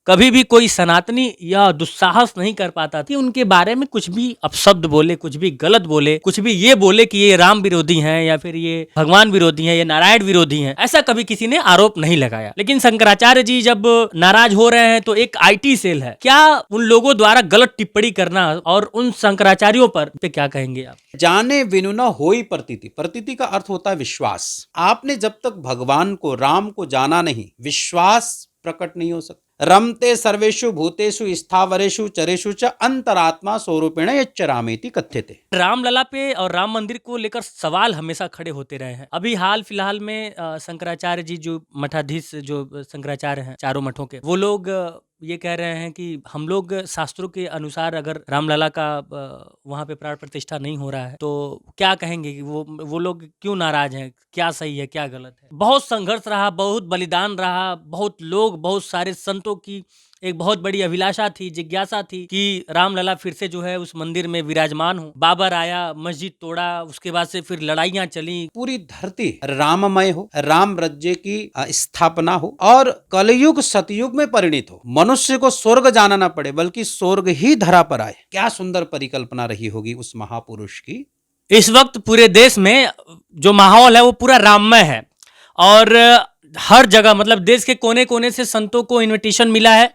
कभी भी कोई सनातनी या दुस्साहस नहीं कर पाता थी उनके बारे में कुछ भी अपशब्द बोले, कुछ भी गलत बोले, कुछ भी ये बोले कि ये राम विरोधी हैं या फिर ये भगवान विरोधी हैं, ये नारायण विरोधी हैं, ऐसा कभी किसी ने आरोप नहीं लगाया। लेकिन शंकराचार्य जी जब नाराज हो रहे हैं तो एक आईटी सेल है, क्या उन लोगों द्वारा गलत टिप्पणी करना और उन शंकराचार्यों पर पे क्या कहेंगे आप? जाने बिनु न होई प्रतीति। प्रतीति का अर्थ होता है विश्वास। आपने जब तक भगवान को, राम को जाना नहीं, विश्वास प्रकट नहीं हो सकता। रमते सर्वेषु भूतेषु स्थावरेषु चरेषु च अंतरात्मा स्वरूपेण यच्चरामेति कथ्यते। रामलला पे और राम मंदिर को लेकर सवाल हमेशा खड़े होते रहे हैं। अभी हाल फिलहाल में शंकराचार्य जी जो मठाधीश जो शंकराचार्य हैं चारों मठों के, वो लोग ये कह रहे हैं कि हम लोग शास्त्रों के अनुसार अगर रामलला का वहाँ पे प्राण प्रतिष्ठा नहीं हो रहा है तो क्या कहेंगे कि वो लोग क्यों नाराज हैं, क्या सही है क्या गलत है। बहुत संघर्ष रहा, बहुत बलिदान रहा, बहुत लोग, बहुत सारे संतों की एक बहुत बड़ी अभिलाषा थी, जिज्ञासा थी कि रामलला फिर से जो है उस मंदिर में विराजमान हो। बाबर आया, मस्जिद तोड़ा, उसके बाद से फिर लड़ाइयां चली। पूरी धरती राममय हो, राम राज्य की स्थापना हो और कलयुग सतयुग में परिणित हो। मनुष्य को स्वर्ग जाना ना पड़े बल्कि स्वर्ग ही धरा पर आए। क्या सुंदर परिकल्पना रही होगी उस महापुरुष की। इस वक्त पूरे देश में जो माहौल है वो पूरा राममय है और हर जगह मतलब देश के कोने कोने से संतों को इनविटेशन मिला है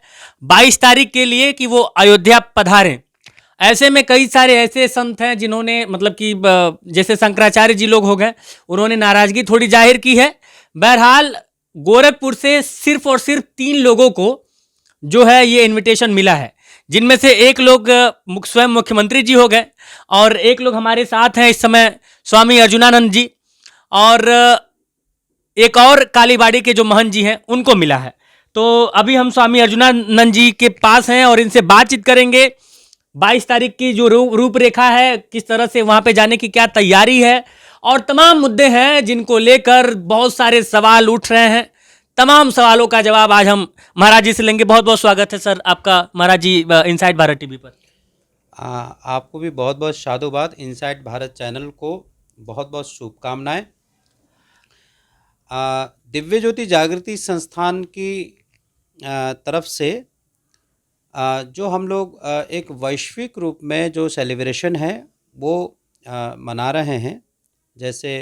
22 तारीख के लिए कि वो अयोध्या पधारें। ऐसे में कई सारे ऐसे संत हैं जिन्होंने मतलब कि जैसे शंकराचार्य जी लोग हो गए, उन्होंने नाराजगी थोड़ी जाहिर की है। बहरहाल गोरखपुर से सिर्फ और सिर्फ 3 लोगों को जो है ये इनविटेशन मिला है, जिनमें से एक लोग स्वयं मुख्यमंत्री जी हो गए और एक लोग हमारे साथ हैं इस समय स्वामी अर्जुनानंद जी, और एक और कालीबाड़ी के जो महंत जी हैं उनको मिला है। तो अभी हम स्वामी अर्जुनानंद जी के पास हैं और इनसे बातचीत करेंगे। 22 तारीख की जो रूपरेखा है, किस तरह से वहां पे जाने की क्या तैयारी है और तमाम मुद्दे हैं जिनको लेकर बहुत सारे सवाल उठ रहे हैं। तमाम सवालों का जवाब आज हम महाराज जी से लेंगे। बहुत बहुत स्वागत है सर आपका महाराज जी इनसाइड भारत टीवी पर। आपको भी बहुत बहुत साधुवाद। इनसाइड भारत चैनल को बहुत बहुत शुभकामनाएं। दिव्य ज्योति जागृति संस्थान की तरफ से जो हम लोग एक वैश्विक रूप में जो सेलिब्रेशन है वो मना रहे हैं, जैसे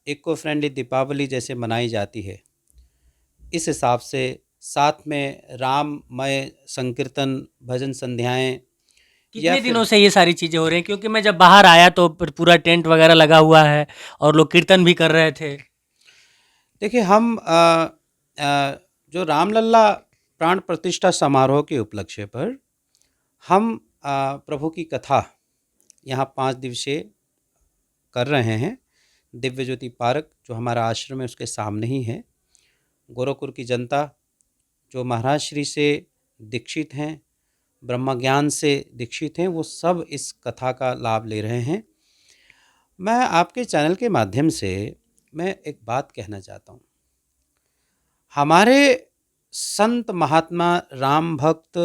इको फ्रेंडली दीपावली जैसे मनाई जाती है, इस हिसाब से साथ में राममय संकीर्तन, भजन संध्याएं। कितने दिनों से ये सारी चीज़ें हो रही हैं? क्योंकि मैं जब बाहर आया तो पूरा टेंट वगैरह लगा हुआ है और लोग कीर्तन भी कर रहे थे। देखिए, हम जो रामलला प्राण प्रतिष्ठा समारोह के उपलक्ष्य पर हम प्रभु की कथा यहाँ 5 दिवसीय कर रहे हैं। दिव्य ज्योति पार्क जो हमारा आश्रम है उसके सामने ही है। गोरखपुर की जनता जो महाराज श्री से दीक्षित हैं, ब्रह्म ज्ञान से दीक्षित हैं, वो सब इस कथा का लाभ ले रहे हैं। मैं आपके चैनल के माध्यम से मैं एक बात कहना चाहता हूँ। हमारे संत महात्मा राम भक्त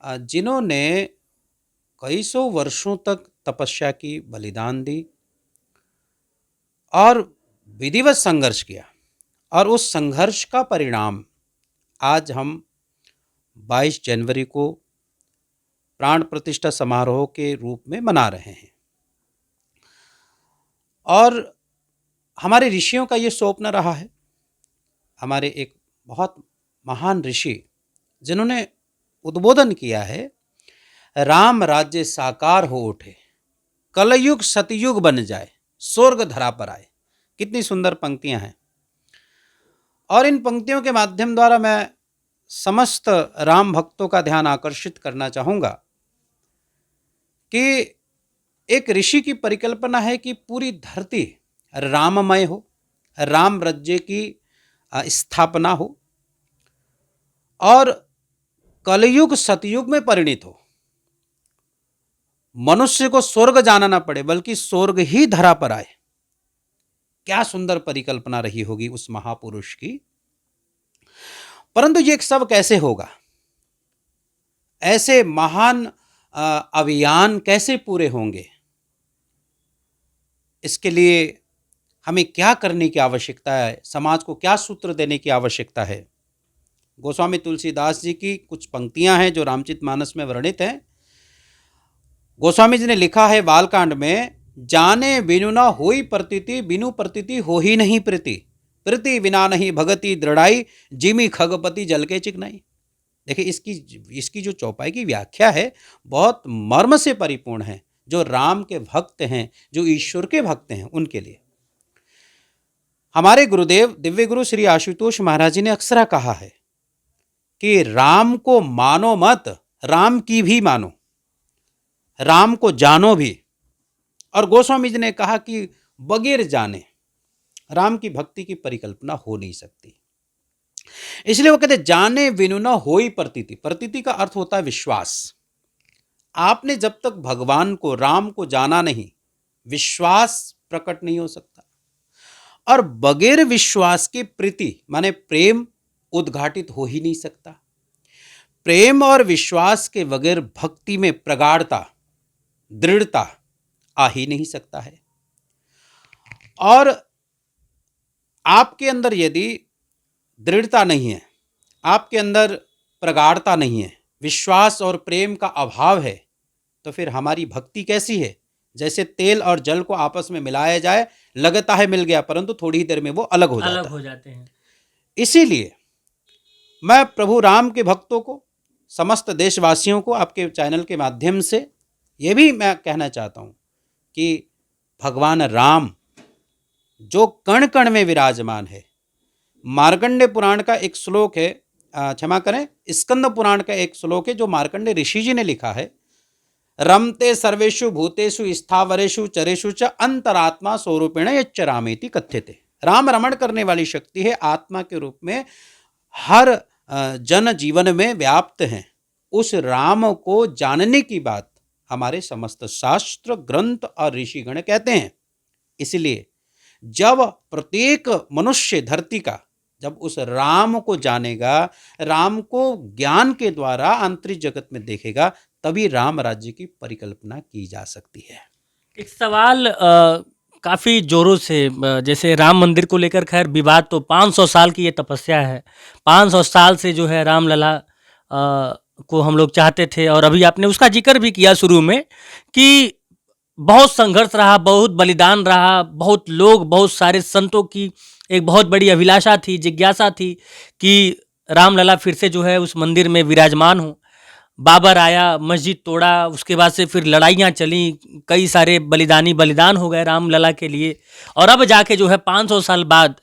जिन्होंने कई सौ वर्षों तक तपस्या की, बलिदान दी और विधिवत संघर्ष किया, और उस संघर्ष का परिणाम आज हम 22 जनवरी को प्राण प्रतिष्ठा समारोह के रूप में मना रहे हैं। और हमारे ऋषियों का ये स्वप्न रहा है। हमारे एक बहुत महान ऋषि जिन्होंने उद्बोधन किया है, राम राज्य साकार हो उठे, कलयुग सतयुग बन जाए, स्वर्ग धरा पर आए। कितनी सुंदर पंक्तियां हैं। और इन पंक्तियों के माध्यम द्वारा मैं समस्त राम भक्तों का ध्यान आकर्षित करना चाहूँगा कि एक ऋषि की परिकल्पना है कि पूरी धरती राममय हो, राम राज्य की स्थापना हो और कलयुग सतयुग में परिणित हो। मनुष्य को स्वर्ग जाना ना पड़े बल्कि स्वर्ग ही धरा पर आए। क्या सुंदर परिकल्पना रही होगी उस महापुरुष की। परंतु ये सब कैसे होगा? ऐसे महान अभियान कैसे पूरे होंगे? इसके लिए हमें क्या करने की आवश्यकता है? समाज को क्या सूत्र देने की आवश्यकता है? गोस्वामी तुलसीदास जी की कुछ पंक्तियां हैं जो रामचरितमानस में वर्णित हैं। गोस्वामी जी ने लिखा है बालकांड में, जाने बिनु न होई प्रतीति, बिनु प्रतीति हो ही नहीं प्रीति, प्रीति बिना नहीं भगति दृढ़ाई, जिमी खगपति जल के चिकनाई। देखिए इसकी जो चौपाई की व्याख्या है बहुत मर्म से परिपूर्ण है। जो राम के भक्त हैं, जो ईश्वर के भक्त हैं, उनके लिए हमारे गुरुदेव दिव्य गुरु श्री आशुतोष महाराज जी ने अक्सर कहा है कि राम को मानो मत, राम की भी मानो, राम को जानो भी। और गोस्वामी जी ने कहा कि बगैर जाने राम की भक्ति की परिकल्पना हो नहीं सकती। इसलिए वो कहते जाने बिनु न होई प्रतीति। प्रतीति का अर्थ होता है विश्वास। आपने जब तक भगवान को, राम को जाना नहीं, विश्वास प्रकट नहीं हो सकता। और बगैर विश्वास के प्रीति माने प्रेम उद्घाटित हो ही नहीं सकता। प्रेम और विश्वास के बगैर भक्ति में प्रगाढ़ता, दृढ़ता आ ही नहीं सकता है। और आपके अंदर यदि दृढ़ता नहीं है, आपके अंदर प्रगाढ़ता नहीं है, विश्वास और प्रेम का अभाव है, तो फिर हमारी भक्ति कैसी है? जैसे तेल और जल को आपस में मिलाया जाए, लगता है मिल गया, परंतु थोड़ी ही देर में वो अलग हो जाते हैं। इसीलिए मैं प्रभु राम के भक्तों को, समस्त देशवासियों को आपके चैनल के माध्यम से ये भी मैं कहना चाहता हूँ कि भगवान राम जो कण कण में विराजमान है। मार्कंडेय पुराण का एक श्लोक है, क्षमा करें, स्कंद पुराण का एक श्लोक है जो मार्कंडेय ऋषि जी ने लिखा है, रमते सर्वेषु भूतेषु स्थावरेषु चरेषु च अंतरात्मा स्वरूपेण यच्चरामेति कथ्यते। राम रमण करने वाली शक्ति है, आत्मा के रूप में हर जन जीवन में व्याप्त हैं। उस राम को जानने की बात हमारे समस्त शास्त्र, ग्रंथ और ऋषिगण कहते हैं। इसलिए जब प्रत्येक मनुष्य धरती का जब उस राम को जानेगा, राम को ज्ञान के द्वारा आंतरिक जगत में देखेगा, तभी राम राज्य की परिकल्पना की जा सकती है। एक सवाल काफ़ी जोरों से, जैसे राम मंदिर को लेकर खैर विवाद तो 500 साल की ये तपस्या है, 500 साल से जो है रामलला को हम लोग चाहते थे। और अभी आपने उसका जिक्र भी किया शुरू में कि बहुत संघर्ष रहा, बहुत बलिदान रहा, बहुत लोग, बहुत सारे संतों की एक बहुत बड़ी अभिलाषा थी, जिज्ञासा थी कि रामलला फिर से जो है उस मंदिर में विराजमान हो। बाबर आया, मस्जिद तोड़ा, उसके बाद से फिर लड़ाइयाँ चली, कई सारे बलिदान हो गए रामलला के लिए। और अब जाके जो है 500 साल बाद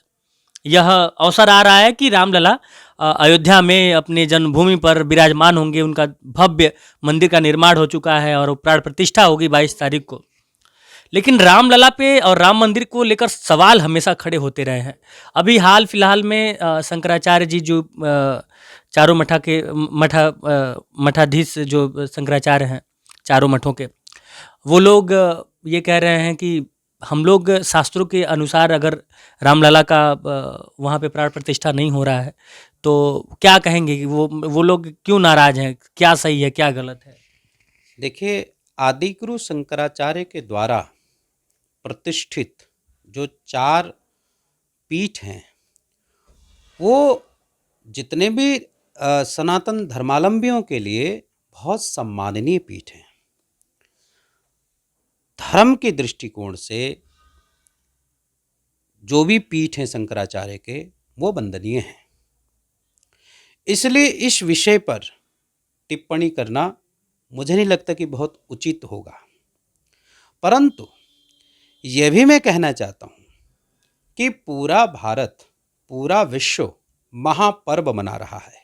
यह अवसर आ रहा है कि रामलला अयोध्या में अपने जन्मभूमि पर विराजमान होंगे। उनका भव्य मंदिर का निर्माण हो चुका है और प्राण प्रतिष्ठा होगी 22 तारीख को। लेकिन रामलला पे और राम मंदिर को लेकर सवाल हमेशा खड़े होते रहे हैं। अभी हाल फिलहाल में शंकराचार्य जी जो चारों मठाधीश जो शंकराचार्य हैं चारों मठों के, वो लोग ये कह रहे हैं कि हम लोग शास्त्रों के अनुसार अगर रामलला का वहाँ पे प्राण प्रतिष्ठा नहीं हो रहा है तो क्या कहेंगे कि वो लोग क्यों नाराज हैं? क्या सही है, क्या गलत है? देखिए, आदिगुरु शंकराचार्य के द्वारा प्रतिष्ठित जो 4 पीठ हैं, वो जितने भी सनातन धर्मावलंबियों के लिए बहुत सम्माननीय पीठ हैं। धर्म के दृष्टिकोण से जो भी पीठ हैं शंकराचार्य के, वो वंदनीय हैं। इसलिए इस विषय पर टिप्पणी करना मुझे नहीं लगता कि बहुत उचित होगा। परंतु यह भी मैं कहना चाहता हूँ कि पूरा भारत, पूरा विश्व महापर्व मना रहा है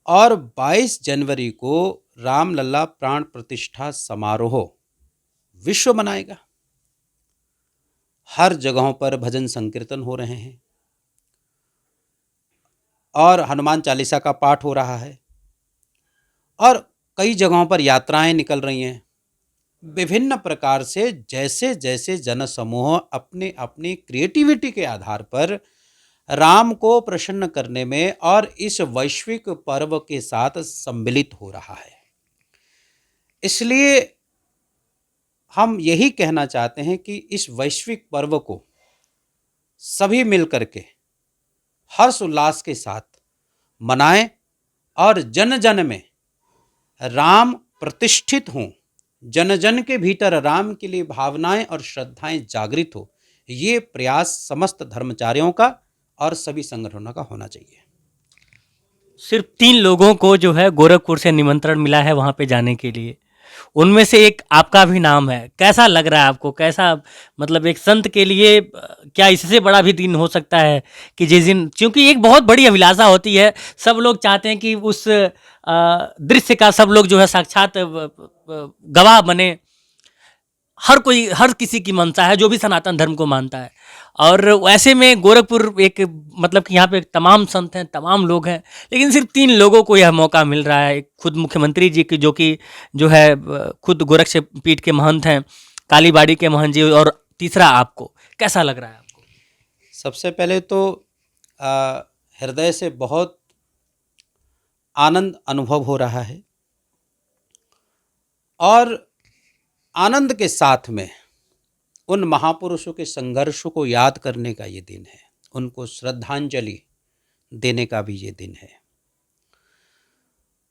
और 22 जनवरी को रामलला प्राण प्रतिष्ठा समारोह विश्व मनाएगा। हर जगहों पर भजन संकीर्तन हो रहे हैं और हनुमान चालीसा का पाठ हो रहा है और कई जगहों पर यात्राएं निकल रही हैं। विभिन्न प्रकार से जैसे जैसे जनसमूह अपने अपनी क्रिएटिविटी के आधार पर राम को प्रसन्न करने में और इस वैश्विक पर्व के साथ सम्मिलित हो रहा है। इसलिए हम यही कहना चाहते हैं कि इस वैश्विक पर्व को सभी मिल करके हर्ष उल्लास के साथ मनाएं और जन जन में राम प्रतिष्ठित हों, जन जन के भीतर राम के लिए भावनाएं और श्रद्धाएं जागृत हो। ये प्रयास समस्त धर्माचार्यों का और सभी संगठनों का होना चाहिए। सिर्फ 3 लोगों को जो है गोरखपुर से निमंत्रण मिला है वहाँ पे जाने के लिए, उनमें से एक आपका भी नाम है। कैसा लग रहा है आपको? कैसा, मतलब एक संत के लिए क्या इससे बड़ा भी दिन हो सकता है कि जिस दिन, क्योंकि एक बहुत बड़ी अभिलाषा होती है, सब लोग चाहते हैं कि उस दृश्य का सब लोग जो है साक्षात गवाह बने। हर कोई, हर किसी की मंशा है जो भी सनातन धर्म को मानता है। और वैसे में गोरखपुर एक, मतलब कि यहाँ पे तमाम संत हैं, तमाम लोग हैं, लेकिन सिर्फ 3 लोगों को यह मौका मिल रहा है। एक खुद मुख्यमंत्री जी की, जो कि जो है खुद गोरक्ष पीठ के महंत हैं, कालीबाड़ी के महंत जी, और तीसरा आपको। कैसा लग रहा है आपको? सबसे पहले तो हृदय से बहुत आनंद अनुभव हो रहा है, और आनंद के साथ में उन महापुरुषों के संघर्षों को याद करने का ये दिन है, उनको श्रद्धांजलि देने का भी ये दिन है।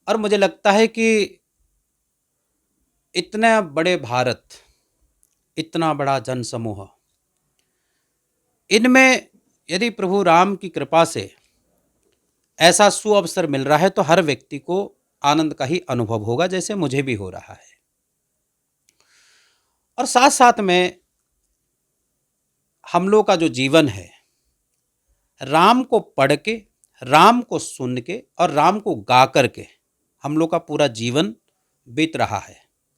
और मुझे लगता है कि इतना बड़े भारत, इतना बड़ा जनसमूह, इनमें यदि प्रभु राम की कृपा से ऐसा सुअवसर मिल रहा है तो हर व्यक्ति को आनंद का ही अनुभव होगा, जैसे मुझे भी हो रहा है। और साथ साथ में हम लोग का जो जीवन है, राम को पढ़ के, राम को सुन के और राम को गा कर के हम लोग का पूरा जीवन बीत रहा है,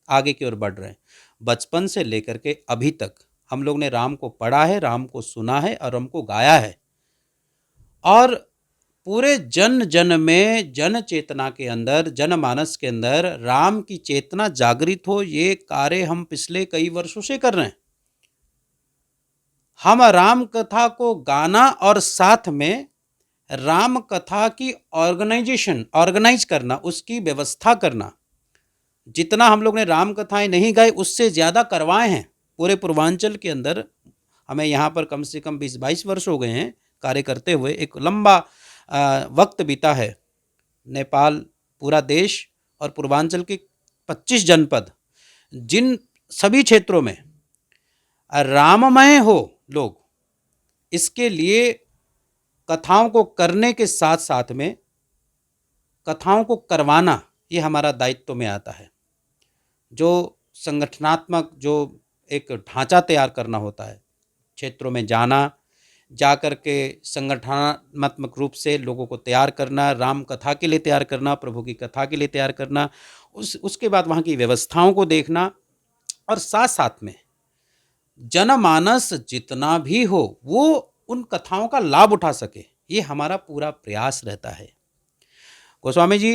आगे की ओर बढ़ रहे हैं। बचपन से लेकर के अभी तक हम लोग ने राम को पढ़ा है, राम को सुना है और हमको गाया है। और पूरे जन जन में, जन चेतना के अंदर, जनमानस के अंदर राम की चेतना जागृत हो, ये कार्य हम पिछले कई वर्षों से कर रहे हैं। हम राम कथा को गाना और साथ में राम कथा की ऑर्गेनाइज करना, उसकी व्यवस्था करना, जितना हम लोग ने राम कथाएं नहीं गाई उससे ज़्यादा करवाए हैं पूरे पूर्वांचल के अंदर। हमें यहाँ पर कम से कम 20-22 वर्ष हो गए हैं कार्य करते हुए। एक लंबा वक्त बीता है। नेपाल, पूरा देश और पूर्वांचल के 25 जनपद, जिन सभी क्षेत्रों में राममय हो लोग, इसके लिए कथाओं को करने के साथ साथ में कथाओं को करवाना, ये हमारा दायित्व में आता है। जो संगठनात्मक, जो एक ढांचा तैयार करना होता है, क्षेत्रों में जाना, जा कर के संगठनात्मक रूप से लोगों को तैयार करना, राम कथा के लिए तैयार करना, प्रभु की कथा के लिए तैयार करना, उसके बाद वहाँ की व्यवस्थाओं को देखना, और साथ साथ में जनमानस जितना भी हो वो उन कथाओं का लाभ उठा सके, ये हमारा पूरा प्रयास रहता है। गोस्वामी जी,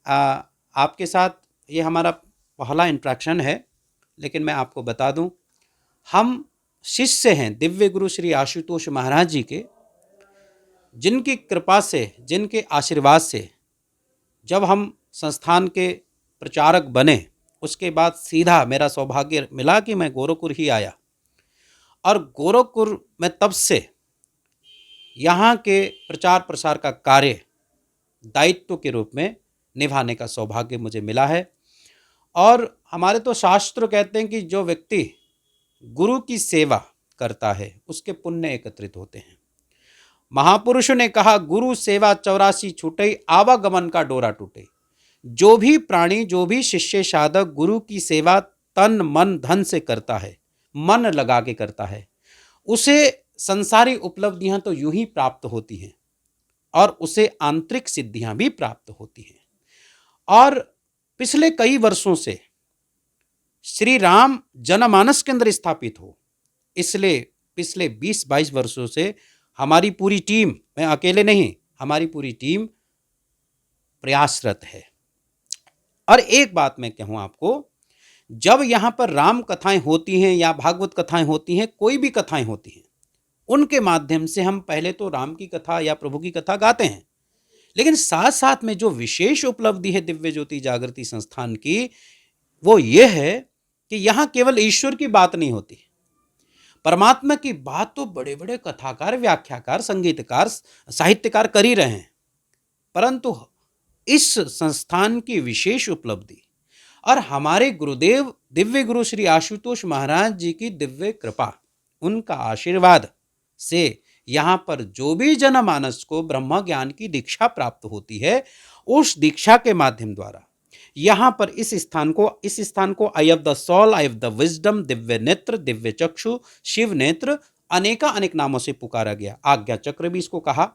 आपके साथ ये हमारा पहला इंट्रैक्शन है, लेकिन मैं आपको बता दूं, हम शिष्य हैं दिव्य गुरु श्री आशुतोष महाराज जी के, जिनकी कृपा से, जिनके आशीर्वाद से जब हम संस्थान के प्रचारक बने, उसके बाद सीधा मेरा सौभाग्य मिला कि मैं गोरखपुर ही आया। और गोरखपुर में तब से यहाँ के प्रचार प्रसार का कार्य दायित्व के रूप में निभाने का सौभाग्य मुझे मिला है। और हमारे तो शास्त्र कहते हैं कि जो व्यक्ति गुरु की सेवा करता है उसके पुण्य एकत्रित होते हैं। महापुरुषों ने कहा, गुरु सेवा 84 छूटे, आवागमन का डोरा टूटे। जो भी प्राणी, जो भी शिष्य साधक गुरु की सेवा तन मन धन से करता है, मन लगा के करता है, उसे संसारी उपलब्धियां तो यूं ही प्राप्त होती हैं और उसे आंतरिक सिद्धियां भी प्राप्त होती हैं। और पिछले कई वर्षों से श्री राम जनमानस के अंदर स्थापित हो, इसलिए पिछले 20-22 वर्षों से हमारी पूरी टीम, मैं अकेले नहीं, हमारी पूरी टीम प्रयासरत है। और एक बात मैं कहूँ आपको, जब यहाँ पर राम कथाएं होती हैं या भागवत कथाएं होती हैं, कोई भी कथाएं होती हैं, उनके माध्यम से हम पहले तो राम की कथा या प्रभु की कथा गाते हैं, लेकिन साथ साथ में जो विशेष उपलब्धि है दिव्य ज्योति जागृति संस्थान की, वो ये है कि यहाँ केवल ईश्वर की बात नहीं होती, परमात्मा की बात तो बड़े बड़े कथाकार, व्याख्याकार, संगीतकार, साहित्यकार कर ही रहे हैं, परंतु इस संस्थान की विशेष उपलब्धि और हमारे गुरुदेव दिव्य गुरु श्री आशुतोष महाराज जी की दिव्य कृपा, उनका आशीर्वाद से यहाँ पर जो भी जनमानस को ब्रह्म ज्ञान की दीक्षा प्राप्त होती है, उस दीक्षा के माध्यम द्वारा यहाँ पर इस स्थान को eye of the soul, eye of the wisdom, दिव्य नेत्र, दिव्य चक्षु, शिव नेत्र, अनेक नामों से पुकारा गया। आज्ञा चक्र भी इसको कहा।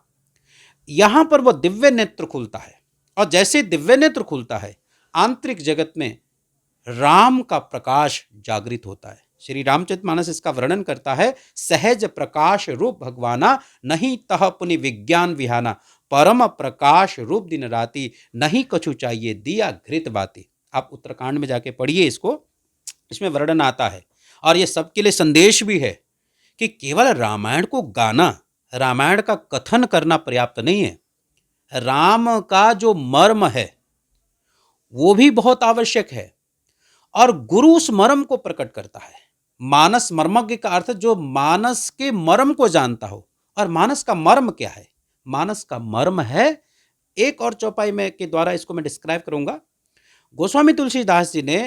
यहाँ पर वो दिव्य नेत्र खुलता है, और जैसे दिव्य नेत्र खुलता है, आंतरिक जगत में राम का प्रकाश जागृत होता है। श्री रामचरितमानस इसका वर्णन करता है, सहज प्रकाश रूप भगवाना, नहीं तह पुनि विज्ञान विहाना, परम प्रकाश रूप दिन राति, नहीं कछु चाहिए दिया घृत बाती। आप उत्तरकांड में जाके पढ़िए इसको, इसमें वर्णन आता है। और ये सबके लिए संदेश भी है कि केवल रामायण को गाना, रामायण का कथन करना पर्याप्त नहीं है। राम का जो मर्म है वो भी बहुत आवश्यक है, और गुरु उस मर्म को प्रकट करता है। मानस मर्मज्ञ का अर्थ जो मानस के मर्म को जानता हो। और मानस का मर्म क्या है? मानस का मर्म है, एक और चौपाई में के द्वारा इसको मैं डिस्क्राइब करूंगा। गोस्वामी तुलसीदास जी ने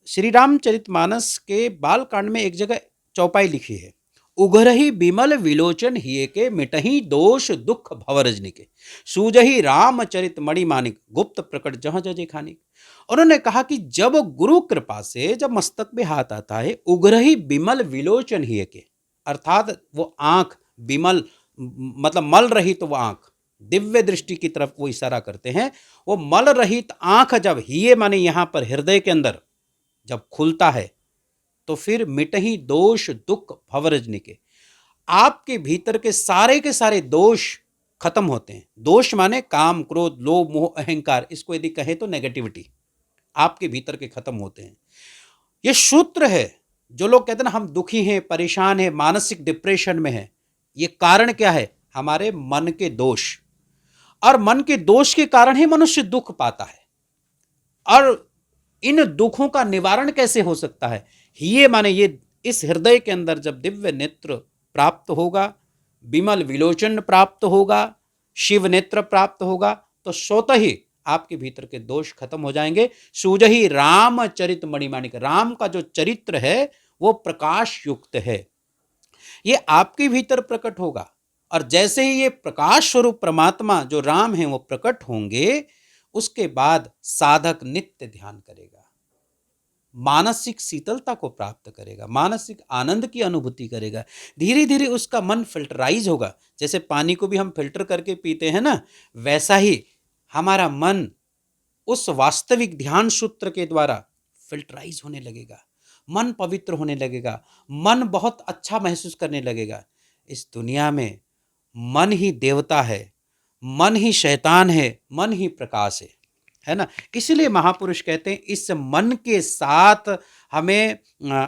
श्री रामचरितमानस के बालकांड में एक जगह चौपाई लिखी है, उघरही बिमल विलोचन हिये के, मिटही दोष दुख भवरजनी के, सूजही रामचरित मणि मानिक, गुप्त प्रकट जहाँ जजे खानिक। उन्होंने कहा कि जब गुरु कृपा से जब मस्तक पे हाथ आता है, उघरही बिमल विलोचन हिये के, अर्थात वो आंख बिमल मतलब मल रहित, तो वो आंख दिव्य दृष्टि की तरफ वो इशारा करते हैं। वो मल रहित आंख जब हिये माने यहाँ पर हृदय के अंदर जब खुलता है, तो फिर मिटही दोष दुख भवरजनी के, आपके भीतर के सारे दोष खत्म होते हैं। दोष माने काम, क्रोध, लोभ, मोह, अहंकार, इसको यदि कहे तो नेगेटिविटी आपके भीतर के खत्म होते हैं। ये सूत्र है। जो लोग कहते हैं ना हम दुखी हैं, परेशान हैं, मानसिक डिप्रेशन में हैं, ये कारण क्या है? हमारे मन के दोष, और मन के दोष के कारण ही मनुष्य दुख पाता है। और इन दुखों का निवारण कैसे हो सकता है? ये माने ये इस हृदय के अंदर जब दिव्य नेत्र प्राप्त होगा, बिमल विलोचन प्राप्त होगा, शिव नेत्र प्राप्त होगा, तो स्वतः ही आपके भीतर के दोष खत्म हो जाएंगे। सूजही रामचरित मणिमाणिक, राम का जो चरित्र है वो प्रकाश युक्त है, ये आपके भीतर प्रकट होगा। और जैसे ही ये प्रकाश स्वरूप परमात्मा जो राम है वो प्रकट होंगे, उसके बाद साधक नित्य ध्यान करेगा, मानसिक शीतलता को प्राप्त करेगा, मानसिक आनंद की अनुभूति करेगा। धीरे धीरे उसका मन फिल्टराइज होगा। जैसे पानी को भी हम फिल्टर करके पीते हैं ना, वैसा ही हमारा मन उस वास्तविक ध्यान सूत्र के द्वारा फिल्टराइज होने लगेगा, मन पवित्र होने लगेगा, मन बहुत अच्छा महसूस करने लगेगा। इस दुनिया में मन ही देवता है, मन ही शैतान है, मन ही प्रकाश है ना। इसलिए महापुरुष कहते हैं इस मन के साथ हमें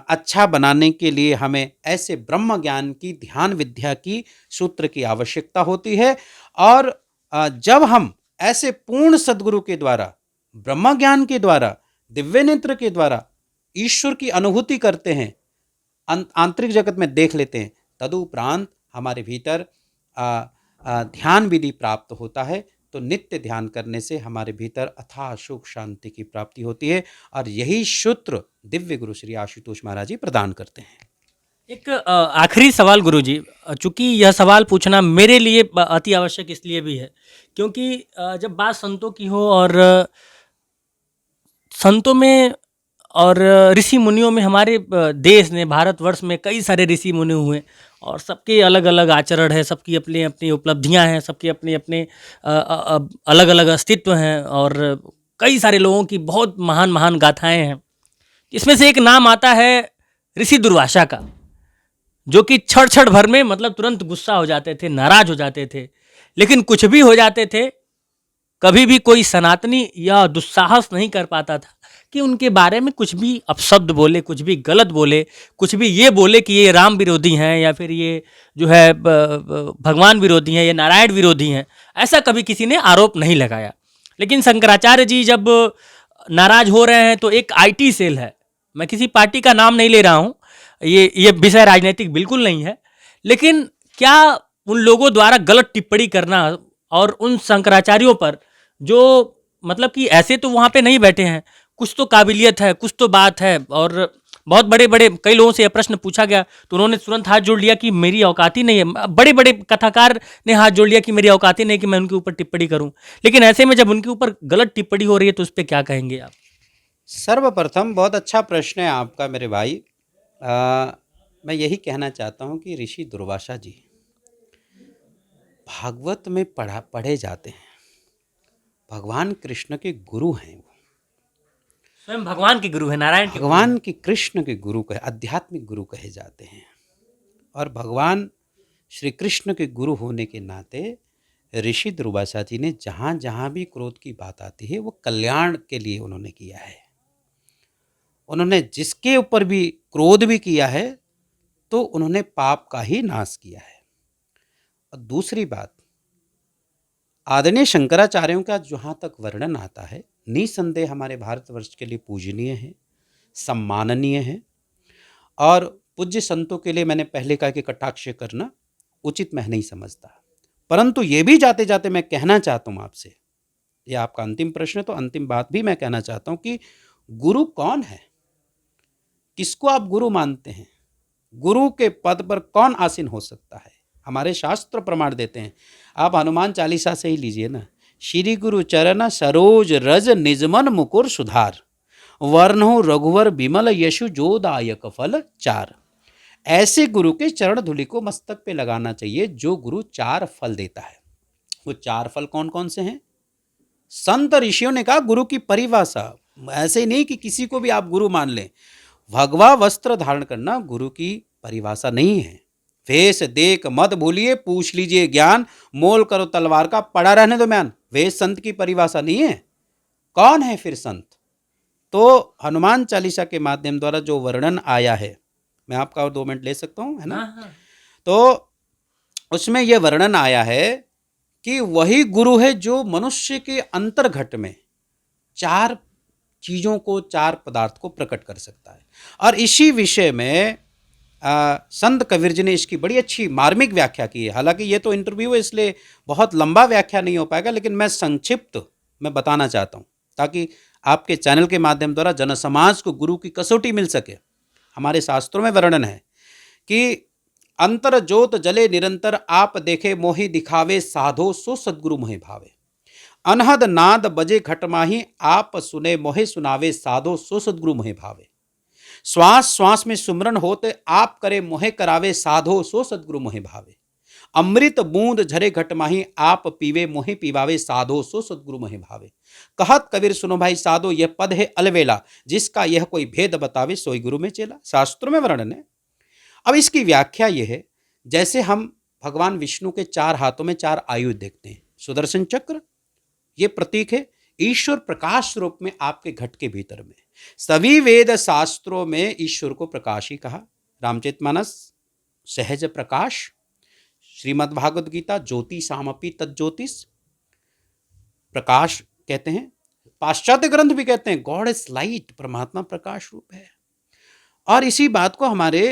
अच्छा बनाने के लिए हमें ऐसे ब्रह्म ज्ञान की, ध्यान विद्या की सूत्र की आवश्यकता होती है। और जब हम ऐसे पूर्ण सद्गुरु के द्वारा, ब्रह्म ज्ञान के द्वारा, दिव्य नेत्र के द्वारा ईश्वर की अनुभूति करते हैं, आंतरिक जगत में देख लेते हैं, तदुपरांत हमारे भीतर ध्यान विधि प्राप्त होता है। तो नित्य ध्यान करने से हमारे भीतर अथाह सुख शांति की प्राप्ति होती है, और यही सूत्र दिव्य गुरु श्री आशुतोष महाराज जी प्रदान करते हैं। एक आखिरी सवाल गुरुजी, चूंकि यह सवाल पूछना मेरे लिए अति आवश्यक इसलिए भी है क्योंकि जब बात संतों की हो, और संतों में और ऋषि मुनियों में, हमारे देश ने, भारतवर्ष में कई सारे ऋषि मुनि हुए, और सबके अलग अलग आचरण है, सबकी अपनी अपनी उपलब्धियां हैं, सबके अपने अपने अलग अलग अस्तित्व हैं, और कई सारे लोगों की बहुत महान महान गाथाएं हैं। इसमें से एक नाम आता है ऋषि दुर्वासा का, जो कि क्षण भर में मतलब तुरंत गुस्सा हो जाते थे, नाराज हो जाते थे, लेकिन कुछ भी हो जाते थे, कभी भी कोई सनातनी या दुस्साहस नहीं कर पाता था कि उनके बारे में कुछ भी अपशब्द बोले, कुछ भी गलत बोले, कुछ भी ये बोले कि ये राम विरोधी हैं, या फिर ये जो है भगवान विरोधी हैं, ये नारायण विरोधी हैं। ऐसा कभी किसी ने आरोप नहीं लगाया। लेकिन शंकराचार्य जी जब नाराज हो रहे हैं तो एक IT सेल है, मैं किसी पार्टी का नाम नहीं ले रहा हूँ, ये विषय राजनीतिक बिल्कुल नहीं है। लेकिन क्या उन लोगों द्वारा गलत टिप्पणी करना और उन शंकराचार्यों पर जो मतलब कि ऐसे तो वहाँ पे नहीं बैठे हैं, कुछ तो काबिलियत है, कुछ तो बात है, और बहुत बड़े बड़े कई लोगों से यह प्रश्न पूछा गया तो उन्होंने तुरंत हाथ जोड़ लिया कि मेरी औकात ही नहीं है। बड़े बड़े कथाकार ने हाथ जोड़ लिया कि मेरी औकात ही नहीं कि मैं उनके ऊपर टिप्पणी करूं। लेकिन ऐसे में जब उनके ऊपर गलत टिप्पणी हो रही है तो उस पर क्या कहेंगे आप? सर्वप्रथम बहुत अच्छा प्रश्न है आपका मेरे भाई। मैं यही कहना चाहता हूँ कि ऋषि दुर्वासा जी भागवत में पढ़े जाते हैं। भगवान कृष्ण के गुरु हैं वो। स्वयं भगवान के गुरु है, नारायण के गुरु भगवान हैं। के कृष्ण के गुरु कहे, आध्यात्मिक गुरु कहे जाते हैं। और भगवान श्री कृष्ण के गुरु होने के नाते ऋषि दुर्वासा जी ने जहाँ जहाँ भी क्रोध की बात आती है वो कल्याण के लिए उन्होंने किया है। उन्होंने जिसके ऊपर भी क्रोध भी किया है तो उन्होंने पाप का ही नाश किया है। और दूसरी बात, आदरणीय शंकराचार्यों का जहाँ तक वर्णन आता है, निसंदेह हमारे भारतवर्ष के लिए पूजनीय है, सम्माननीय है। और पूज्य संतों के लिए मैंने पहले कहा कि कटाक्ष करना उचित मैं नहीं समझता। परंतु ये भी जाते जाते मैं कहना चाहता हूँ आपसे, ये आपका अंतिम प्रश्न है तो अंतिम बात भी मैं कहना चाहता हूँ कि गुरु कौन है, किसको आप गुरु मानते हैं, गुरु के पद पर कौन आसीन हो सकता है? हमारे शास्त्र प्रमाण देते हैं। आप हनुमान चालीसा से ही लीजिए ना, श्री गुरु चरण सरोज रज निजमन मुकुर सुधार, वर्णो रघुवर विमल यशु जोदायक फल चार। ऐसे गुरु के चरण धूलि को मस्तक पे लगाना चाहिए जो गुरु 4 फल देता है। वो 4 फल कौन कौन से हैं? संत ऋषियों ने कहा गुरु की परिभाषा, ऐसे नहीं कि किसी को भी आप गुरु मान लें। भगवा वस्त्र धारण करना गुरु की परिभाषा नहीं है। वेश देख मत भूलिए, पूछ लीजिए ज्ञान, मोल करो तलवार का, पड़ा रहने दो म्यान। वेश संत की परिभाषा नहीं है। कौन है फिर संत? तो हनुमान चालीसा के माध्यम द्वारा जो वर्णन आया है, मैं आपका और 2 मिनट ले सकता हूं, है ना? हाँ। तो उसमें यह वर्णन आया है कि वही गुरु है जो मनुष्य के अंतर्घट में 4 चीजों को, 4 पदार्थ को प्रकट कर सकता है। और इसी विषय में संत कबीर जी ने इसकी बड़ी अच्छी मार्मिक व्याख्या की है। हालांकि ये तो इंटरव्यू है इसलिए बहुत लंबा व्याख्या नहीं हो पाएगा, लेकिन मैं संक्षिप्त में बताना चाहता हूँ ताकि आपके चैनल के माध्यम द्वारा जनसमाज को गुरु की कसौटी मिल सके। हमारे शास्त्रों में वर्णन है कि अंतर ज्योत जले निरंतर, आप देखे मोहि दिखावे, साधो सो सदगुरु मोहि भावे। अनहद नाद बजे घट माही, आप सुने मोहे सुनावे, साधो सो सदगुरु मोहि भावे। श्वास श्वास में सुमरन होते, आप करे मोहे करावे, साधो सो सदगुरु मोहि भावे। अमृत बूंद झरे घट माही, आप पीवे मोहे पीवावे, साधो सो सदगुरु मोहि भावे। कहत कबीर सुनो भाई साधो, यह पद है अलवेला, जिसका यह कोई भेद बतावे, सोई गुरु में चेला। शास्त्रों में वर्णन है। अब इसकी व्याख्या यह है, जैसे हम भगवान विष्णु के 4 हाथों में 4 आयुध देखते हैं। सुदर्शन चक्र ये प्रतीक है ईश्वर प्रकाश रूप में आपके घट के भीतर में। सभी वेद शास्त्रों में ईश्वर को प्रकाश ही कहा। रामचरितमानस सहज प्रकाश, श्रीमद् भागवत गीता ज्योति सामपि तज्ज्योतिष, प्रकाश कहते हैं। पाश्चात्य ग्रंथ भी कहते हैं गॉड इज लाइट, परमात्मा प्रकाश रूप है। और इसी बात को हमारे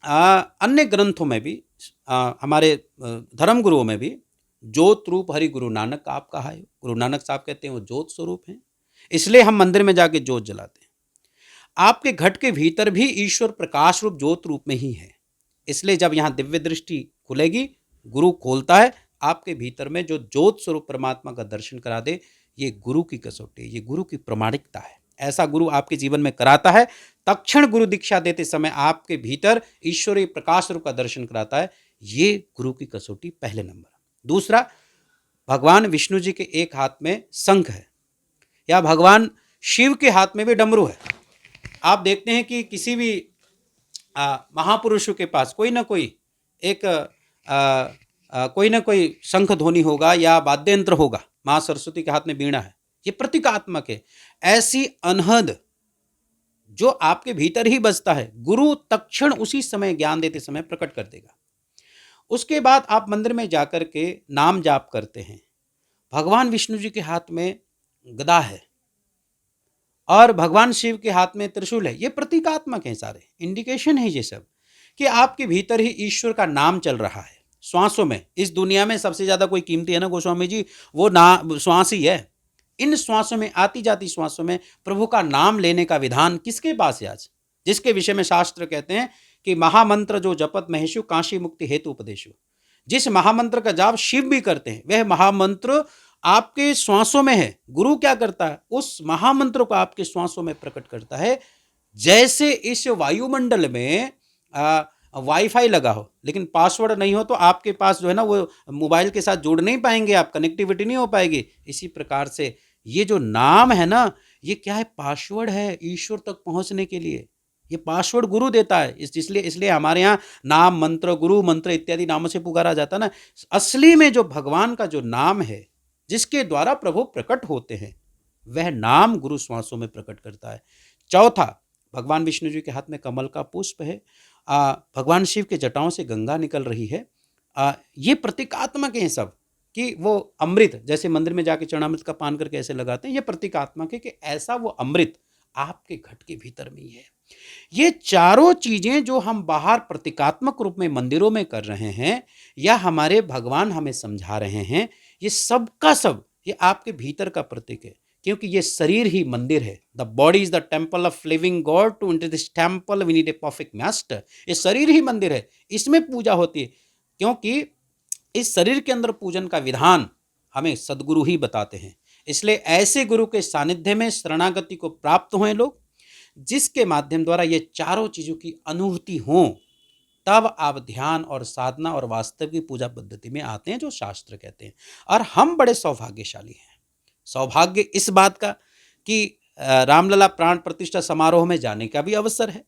अन्य ग्रंथों में भी, हमारे धर्म गुरुओं में भी ज्योत रूप हरि गुरु नानक आप कहा है। गुरु नानक साहब कहते हैं वो ज्योत स्वरूप हैं, इसलिए हम मंदिर में जाके ज्योत जलाते हैं। आपके घट के भीतर भी ईश्वर प्रकाश रूप ज्योत रूप में ही है। इसलिए जब यहाँ दिव्य दृष्टि खुलेगी, गुरु खोलता है, आपके भीतर में जो ज्योत स्वरूप परमात्मा का दर्शन करा दे, ये गुरु की कसौटी, ये गुरु की प्रामाणिकता है। ऐसा गुरु आपके जीवन में कराता है, तत्क्षण गुरु दीक्षा देते समय आपके भीतर ईश्वरीय प्रकाश रूप का दर्शन कराता है। ये गुरु की कसौटी पहले नंबर। दूसरा, भगवान विष्णु जी के एक हाथ में शंख है, या भगवान शिव के हाथ में भी डमरू है। आप देखते हैं कि किसी भी महापुरुषों के पास कोई ना कोई एक कोई ना कोई शंख ध्वनि होगा या वाद्य यंत्र होगा। माँ सरस्वती के हाथ में वीणा है, ये प्रतीकात्मक है। ऐसी अनहद जो आपके भीतर ही बजता है, गुरु तत्क्षण उसी समय ज्ञान देते समय प्रकट कर देगा। उसके बाद आप मंदिर में जाकर के नाम जाप करते हैं। भगवान विष्णु जी के हाथ में गदा है, और भगवान शिव के हाथ में त्रिशूल है। ये प्रतीकात्मक हैं सारे, इंडिकेशन है ये सब कि आपके भीतर ही ईश्वर का नाम चल रहा है श्वासों में। इस दुनिया में सबसे ज़्यादा कोई कीमती है ना गोस्वामी जी, वो ना श्वास ही है। इन श्वासों में, आती जाती श्वासों में प्रभु का नाम लेने का विधान किसके पास है आज, जिसके विषय में शास्त्र कहते हैं कि महामंत्र जो जपत महेशु काशी मुक्ति हेतु उपदेशु। जिस महामंत्र का जाप शिव भी करते हैं, वह महामंत्र आपके श्वासों में है। गुरु क्या करता है, उस महामंत्र को आपके श्वासों में प्रकट करता है। जैसे इस वायुमंडल में वाईफाई लगा हो लेकिन पासवर्ड नहीं हो तो आपके पास जो है ना वो मोबाइल के साथ जोड़ नहीं पाएंगे आप, कनेक्टिविटी नहीं हो पाएगी। इसी प्रकार से ये जो नाम है ना, ये क्या है, पासवर्ड है ईश्वर तक पहुंचने के लिए। ये पासवर्ड गुरु देता है, इसलिए हमारे यहाँ नाम मंत्र, गुरु मंत्र इत्यादि नामों से पुकारा जाता है ना। असली में जो भगवान का जो नाम है जिसके द्वारा प्रभु प्रकट होते हैं, वह नाम गुरु श्वासों में प्रकट करता है। चौथा, भगवान विष्णु जी के हाथ में कमल का पुष्प है। भगवान शिव के जटाओं से गंगा निकल रही है। ये प्रतीकात्मक हैं सब कि वो अमृत, जैसे मंदिर में जाके चरणामृत का पान करके ऐसे लगाते हैं, ये प्रतीकात्मक है कि ऐसा वो अमृत आपके घट के भीतर में ही है। ये चारों चीजें जो हम बाहर प्रतीकात्मक रूप में मंदिरों में कर रहे हैं या हमारे भगवान हमें समझा रहे हैं, ये सब का सब ये आपके भीतर का प्रतीक है। क्योंकि ये शरीर ही मंदिर है। The body is the temple of living god, to enter this temple we need a perfect master. ये शरीर ही मंदिर है, इसमें पूजा होती है। क्योंकि इस शरीर के अंदर पूजन का विधान हमें सदगुरु ही बताते हैं। इसलिए ऐसे गुरु के सानिध्य में शरणागति को प्राप्त हुए लोग, जिसके माध्यम द्वारा ये चारों चीज़ों की अनुभूति हो, तब आप ध्यान और साधना और वास्तविक पूजा पद्धति में आते हैं जो शास्त्र कहते हैं। और हम बड़े सौभाग्यशाली हैं। सौभाग्य इस बात का कि रामलला प्राण प्रतिष्ठा समारोह में जाने का भी अवसर है।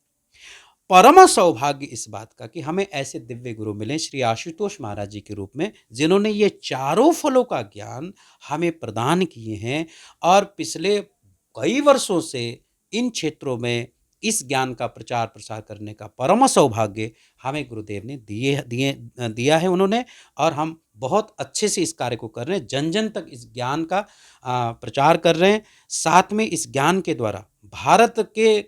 परम सौभाग्य इस बात का कि हमें ऐसे दिव्य गुरु मिले श्री आशुतोष महाराज जी के रूप में, जिन्होंने ये चारों फलों का ज्ञान हमें प्रदान किए हैं। और पिछले कई वर्षों से इन क्षेत्रों में इस ज्ञान का प्रचार प्रसार करने का परम सौभाग्य हमें गुरुदेव ने दिया है उन्होंने। और हम बहुत अच्छे से इस कार्य को कर रहे हैं, जन जन तक इस ज्ञान का प्रचार कर रहे हैं। साथ में इस ज्ञान के द्वारा भारत के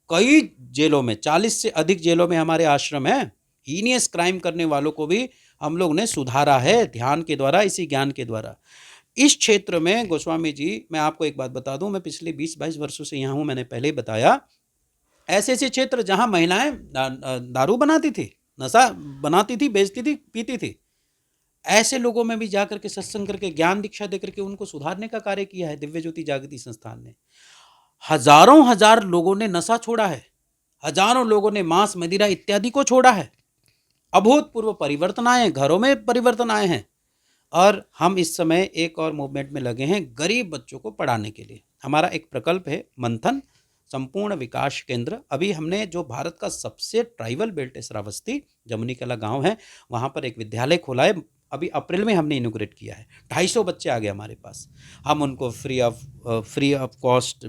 कई जेलों में, 40 से अधिक जेलों में हमारे आश्रम हैं। हीनियस क्राइम करने वालों को भी हम लोग ने सुधारा है ध्यान के द्वारा, इसी ज्ञान के द्वारा। इस क्षेत्र में गोस्वामी जी, मैं आपको एक बात बता दूं, मैं पिछले 20-22 वर्षों से यहाँ हूँ। मैंने पहले ही बताया, ऐसे ऐसे क्षेत्र जहाँ महिलाएं दारू बनाती थी, नशा बनाती थी, बेचती थी, पीती थी, ऐसे लोगों में भी जाकर के सत्संग करके ज्ञान दीक्षा देकर के उनको सुधारने का कार्य किया है दिव्य ज्योति जागृति संस्थान ने। हजारों हजार लोगों ने नशा छोड़ा है, हजारों लोगों ने मांस मदिरा इत्यादि को छोड़ा है। अभूतपूर्व परिवर्तन आए हैं, घरों में परिवर्तन आए हैं। और हम इस समय एक और मूवमेंट में लगे हैं गरीब बच्चों को पढ़ाने के लिए। हमारा एक प्रकल्प है मंथन संपूर्ण विकास केंद्र। अभी हमने जो भारत का सबसे ट्राइबल बेल्ट है श्रावस्ती, जमुनी कला गांव है, वहाँ पर एक विद्यालय खोला है। अभी अप्रैल में हमने इनोग्रेट किया है। 250 बच्चे आ गए हमारे पास। हम उनको फ्री ऑफ कॉस्ट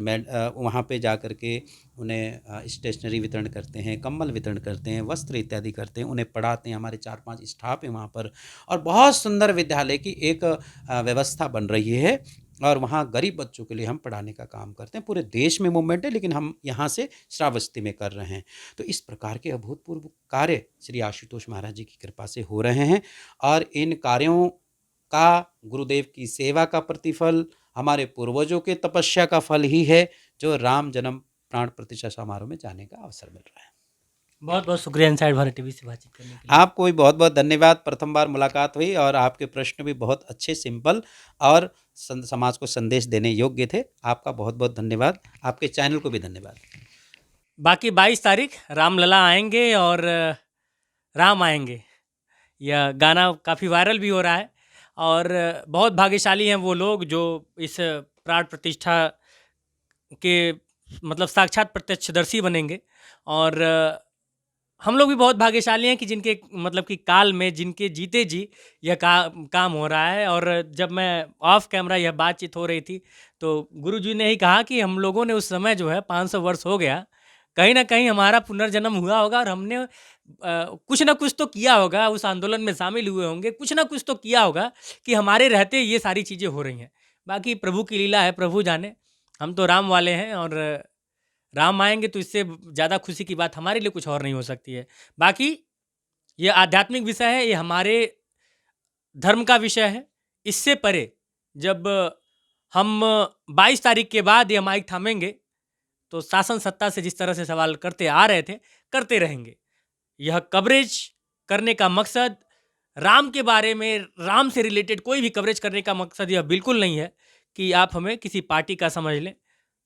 वहाँ पे जा कर के उन्हें स्टेशनरी वितरण करते हैं, कंबल वितरण करते हैं, वस्त्र इत्यादि करते हैं, उन्हें पढ़ाते हैं। हमारे 4-5 स्टाफ है वहाँ पर, और बहुत सुंदर विद्यालय की एक व्यवस्था बन रही है। और वहाँ गरीब बच्चों के लिए हम पढ़ाने का काम करते हैं। पूरे देश में मूवमेंट है, लेकिन हम यहाँ से श्रावस्ती में कर रहे हैं। तो इस प्रकार के अभूतपूर्व कार्य श्री आशुतोष महाराज जी की कृपा से हो रहे हैं। और इन कार्यों का गुरुदेव की सेवा का प्रतिफल, हमारे पूर्वजों के तपस्या का फल ही है, जो राम जन्म प्राण प्रतिष्ठा समारोह में जाने का अवसर मिल रहा है। बहुत बहुत शुक्रिया इनसाइड भारत टीवी से बातचीत करने के लिए। आपको भी बहुत बहुत धन्यवाद। प्रथम बार मुलाकात हुई और आपके प्रश्न भी बहुत अच्छे, सिंपल और समाज को संदेश देने योग्य थे। आपका बहुत बहुत धन्यवाद। आपके चैनल को भी धन्यवाद। बाकी 22 तारीख रामलला आएंगे और राम आएंगे, यह गाना काफ़ी वायरल भी हो रहा है। और बहुत भाग्यशाली हैं वो लोग जो इस प्राण प्रतिष्ठा के मतलब साक्षात प्रत्यक्षदर्शी बनेंगे। और हम लोग भी बहुत भाग्यशाली हैं कि जिनके मतलब कि काल में, जिनके जीते जी यह काम हो रहा है। और जब मैं ऑफ कैमरा यह बातचीत हो रही थी तो गुरुजी ने ही कहा कि हम लोगों ने उस समय जो है 500 वर्ष हो गया, कहीं ना कहीं हमारा पुनर्जन्म हुआ होगा और हमने कुछ ना कुछ तो किया होगा, उस आंदोलन में शामिल हुए होंगे, कुछ ना कुछ तो किया होगा कि हमारे रहते ये सारी चीज़ें हो रही हैं। बाकी प्रभु की लीला है, प्रभु जाने। हम तो राम वाले हैं, और राम आएंगे तो इससे ज़्यादा खुशी की बात हमारे लिए कुछ और नहीं हो सकती है। बाकी ये आध्यात्मिक विषय है, ये हमारे धर्म का विषय है। इससे परे जब हम 22 तारीख के बाद ये माइक थामेंगे तो शासन सत्ता से जिस तरह से सवाल करते आ रहे थे, करते रहेंगे। यह कवरेज करने का मकसद राम के बारे में, राम से रिलेटेड कोई भी कवरेज करने का मकसद यह बिल्कुल नहीं है कि आप हमें किसी पार्टी का समझ लें।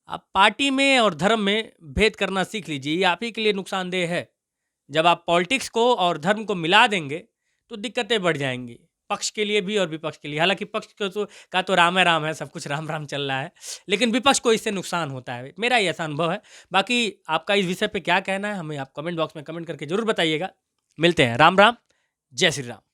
आप पार्टी में और धर्म में भेद करना सीख लीजिए, ये आप ही के लिए नुकसानदेह है। जब आप पॉलिटिक्स को और धर्म को मिला देंगे तो दिक्कतें बढ़ जाएंगी, पक्ष के लिए भी और विपक्ष के लिए। हालांकि पक्ष का तो राम है, सब कुछ राम राम चल रहा है, लेकिन विपक्ष को इससे नुकसान होता है। मेरा ये ऐसा अनुभव है। बाकी आपका इस विषय पे क्या कहना है, हमें आप कमेंट बॉक्स में कमेंट करके जरूर बताइएगा। मिलते हैं। राम राम, जय श्री राम।